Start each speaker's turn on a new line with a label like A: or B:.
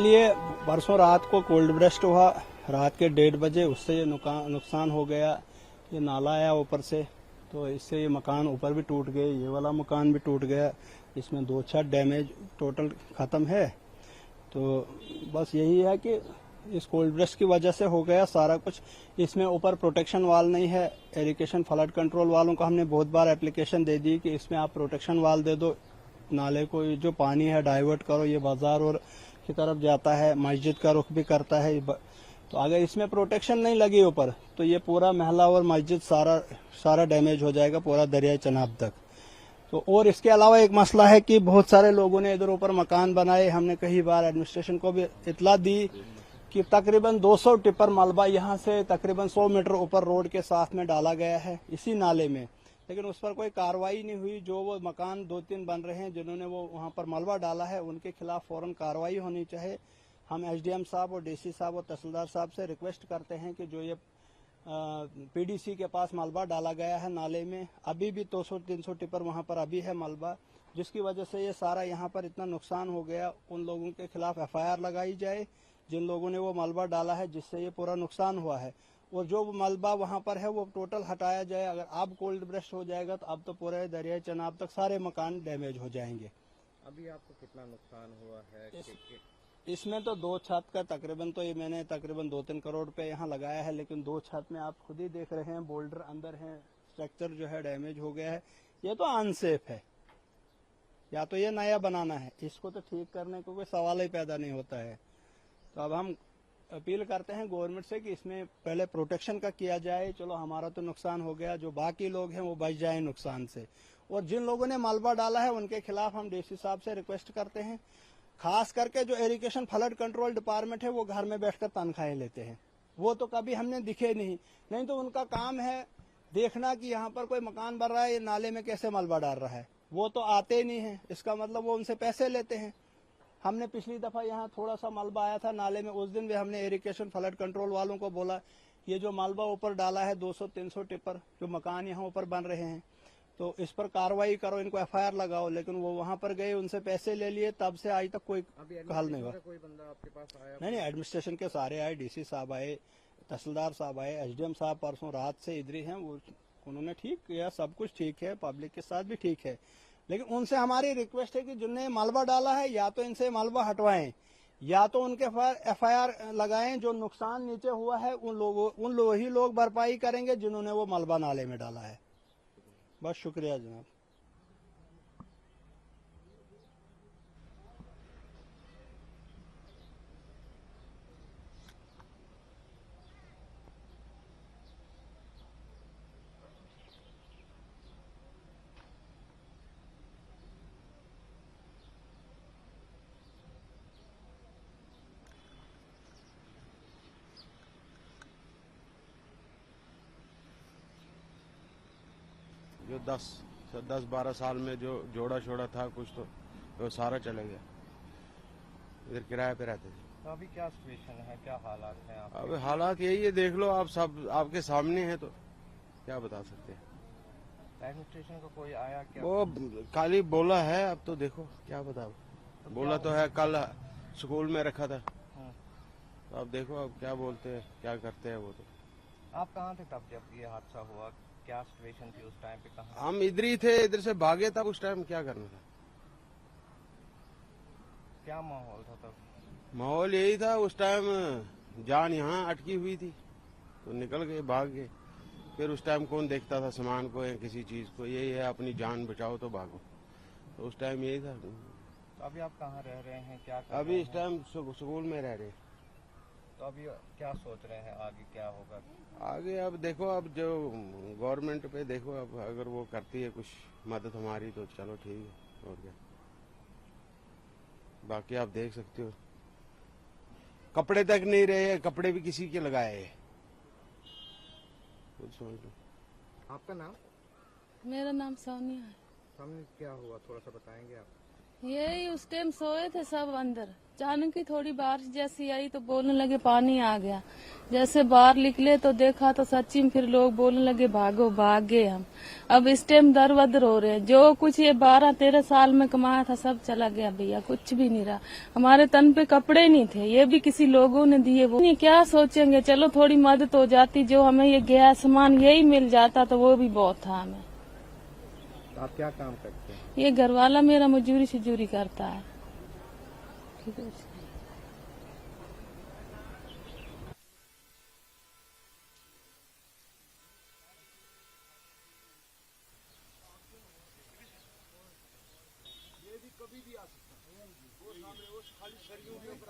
A: ये परसों रात को कोल्ड ब्रेस्ट हुआ, रात के 1:30 बजे, उससे ये नुकसान हो गया। ये नाला आया ऊपर से, तो इससे ये मकान ऊपर भी टूट गए, ये वाला मकान भी टूट गया। इसमें 2 छत डैमेज टोटल खत्म है। तो बस यही है कि इस कोल्ड ब्रेस्ट की वजह से हो गया सारा कुछ। इसमें ऊपर प्रोटेक्शन वाल नहीं है। इरिगेशन फ्लड कंट्रोल वालों को हमने बहुत बार एप्लीकेशन दे दी कि इसमें आप प्रोटेक्शन वाल दे दो, नाले को जो पानी है डाइवर्ट करो, ये बाजार और की तरफ जाता है, मस्जिद का रुख भी करता है। तो अगर इसमें प्रोटेक्शन नहीं लगी ऊपर तो ये पूरा महला और मस्जिद सारा डैमेज हो जाएगा, पूरा दरिया चनाब तक। तो और इसके अलावा एक मसला है कि बहुत सारे लोगों ने इधर ऊपर मकान बनाए। हमने कई बार एडमिनिस्ट्रेशन को भी इतला दी कि तकरीबन 200 टिपर मलबा यहाँ से तकरीबन 100 मीटर ऊपर रोड के साथ में डाला गया है इसी नाले में, लेकिन उस पर कोई कार्रवाई नहीं हुई। जो वो मकान 2-3 बन रहे हैं जिन्होंने वो वहाँ पर मलबा डाला है, उनके खिलाफ फौरन कार्रवाई होनी चाहिए। हम एसडीएम साहब और डीसी साहब और तहसीलदार साहब से रिक्वेस्ट करते हैं कि जो ये पीडीसी के पास मलबा डाला गया है नाले में, अभी भी 200-300 टिपर वहाँ पर अभी है मलबा, जिसकी वजह से ये सारा यहाँ पर इतना नुकसान हो गया। उन लोगों के खिलाफ एफआईआर लगाई जाए जिन लोगों ने वो मलबा डाला है, जिससे ये पूरा नुकसान हुआ है। और जो मलबा वहाँ पर है वो टोटल हटाया जाए। अगर अब कोल्ड ब्रेस्ट हो जाएगा तो अब तो पूरे दरिया चनाब तक सारे मकान डैमेज हो जाएंगे।
B: अभी आपको कितना नुकसान हुआ है?
A: इसमें तो 2 छत का तकरीबन, तो ये मैंने तकरीबन 2-3 करोड़ रुपए यहाँ लगाया है, लेकिन 2 छत में आप खुद ही देख रहे हैं बोल्डर अंदर है, स्ट्रक्चर जो है डैमेज हो गया है। ये तो अनसेफ है, या तो ये नया बनाना है, इसको तो ठीक करने को कोई सवाल ही पैदा नहीं होता है। तो अब हम अपील करते हैं गवर्नमेंट से कि इसमें पहले प्रोटेक्शन का किया जाए। चलो हमारा तो नुकसान हो गया, जो बाकी लोग हैं वो बच जाए नुकसान से। और जिन लोगों ने मलबा डाला है उनके खिलाफ हम डीसी साहब से रिक्वेस्ट करते हैं, खास करके जो इरिगेशन फ्लड कंट्रोल डिपार्टमेंट है वो घर में बैठकर तनख्वाहें लेते हैं, वो तो कभी हमने दिखे नहीं तो उनका काम है देखना कि यहाँ पर कोई मकान बन रहा है, ये नाले में कैसे मलबा डाल रहा है, वो तो आते ही नहीं है। इसका मतलब वो उनसे पैसे लेते हैं। हमने पिछली दफा यहाँ थोड़ा सा मलबा आया था नाले में, उस दिन भी हमने इरिगेशन फ्लड कंट्रोल वालों को बोला ये जो मलबा ऊपर डाला है 200-300 टिपर जो मकान यहाँ ऊपर बन रहे हैं, तो इस पर कार्रवाई करो, इनको एफआईआर लगाओ। लेकिन वो वहां पर गए, उनसे पैसे ले लिए, तब से आज तक कोई हल नहीं हुआ।
B: कोई बंदा आपके पास आया?
A: नहीं, एडमिनिस्ट्रेशन के सारे आए, डीसी साहब आए, तहसीलदार साहब आए, एसडीएम साहब परसों रात से इधर ही हैं। वो उन्होंने ठीक किया, सब कुछ ठीक है, पब्लिक के साथ भी ठीक है। लेकिन उनसे हमारी रिक्वेस्ट है कि जिनने मलबा डाला है या तो इनसे मलबा हटवाएं या तो उनके एफआईआर लगाएं। जो नुकसान नीचे हुआ है वही लोग भरपाई करेंगे जिन्होंने वो मलबा नाले में डाला है। बस शुक्रिया जनाब।
C: जो 10-12 साल में जो जोड़ा शोड़ा था कुछ, तो वो सारा चला गया। इधर किराए पे रहते थे।
B: तो अभी क्या सिचुएशन है, क्या हालात हैं आप?
C: अब हालात यही है, देख लो आप, सब आपके सामने है, तो क्या बता सकते हैं।
B: एडमिनिस्ट्रेशन का कोई आया क्या?
C: वो खाली बोला है, अब तो देखो क्या बताओ।
B: तो
C: बोला तो है, कल स्कूल में रखा था,
B: हम्म।
C: तो अब देखो अब क्या बोलते हैं, क्या करते हैं वो। तो
B: आप कहाँ थे तब जब ये हादसा हुआ? क्या सिचुएशन थी उस टाइम पे? कहाँ?
C: हम इधर ही थे, इधर से भागे था उस टाइम, क्या करना था।
B: क्या माहौल था तब?
C: माहौल यही था उस टाइम, जान यहाँ अटकी हुई थी, तो निकल गए, भाग गए। फिर उस टाइम कौन देखता था सामान को या किसी चीज को, यही है अपनी जान बचाओ तो भागो। तो उस टाइम यही था।
B: तो अभी आप कहाँ रह रहे हैं, क्या कर
C: अभी
B: रहे
C: इस
B: हैं?
C: टाइम स्कूल में रह रहे।
B: तो अभी क्या सोच रहे हैं आगे क्या होगा?
C: आगे अब देखो, अब जो गवर्नमेंट पे देखो, अब अगर वो करती है कुछ मदद हमारी तो चलो ठीक है, और क्या। बाकी आप देख सकते हो, कपड़े तक नहीं रहे, कपड़े भी किसी के लगाए हैं, कुछ समझ लो।
B: आपका नाम?
D: मेरा नाम सोनिया है।
B: सामने क्या हुआ, थोड़ा सा बताएंगे आप?
D: यही उस टाइम सोए थे सब अंदर। अचानक ही थोड़ी बारिश जैसी आई तो बोलने लगे पानी आ गया। जैसे बाहर निकले तो देखा तो सच्ची में फिर लोग बोलने लगे भागो, भाग गए हम। अब इस टाइम दर बदर हो रहे हैं। जो कुछ ये 12-13 साल में कमाया था सब चला गया भैया, कुछ भी नहीं रहा। हमारे तन पे कपड़े नहीं थे, ये भी किसी लोगों ने दिए। वो नहीं क्या सोचेंगे, चलो थोड़ी मदद हो जाती, जो हमें ये गैस सामान यही मिल जाता तो वो भी बहुत था हमें।
B: तो आप क्या काम करते हैं?
D: ये घरवाला मेरा मजूरी शजूरी करता है। ठीक है।
C: कभी भी आ सकता है। वो सामने वो खाली सरियों के ऊपर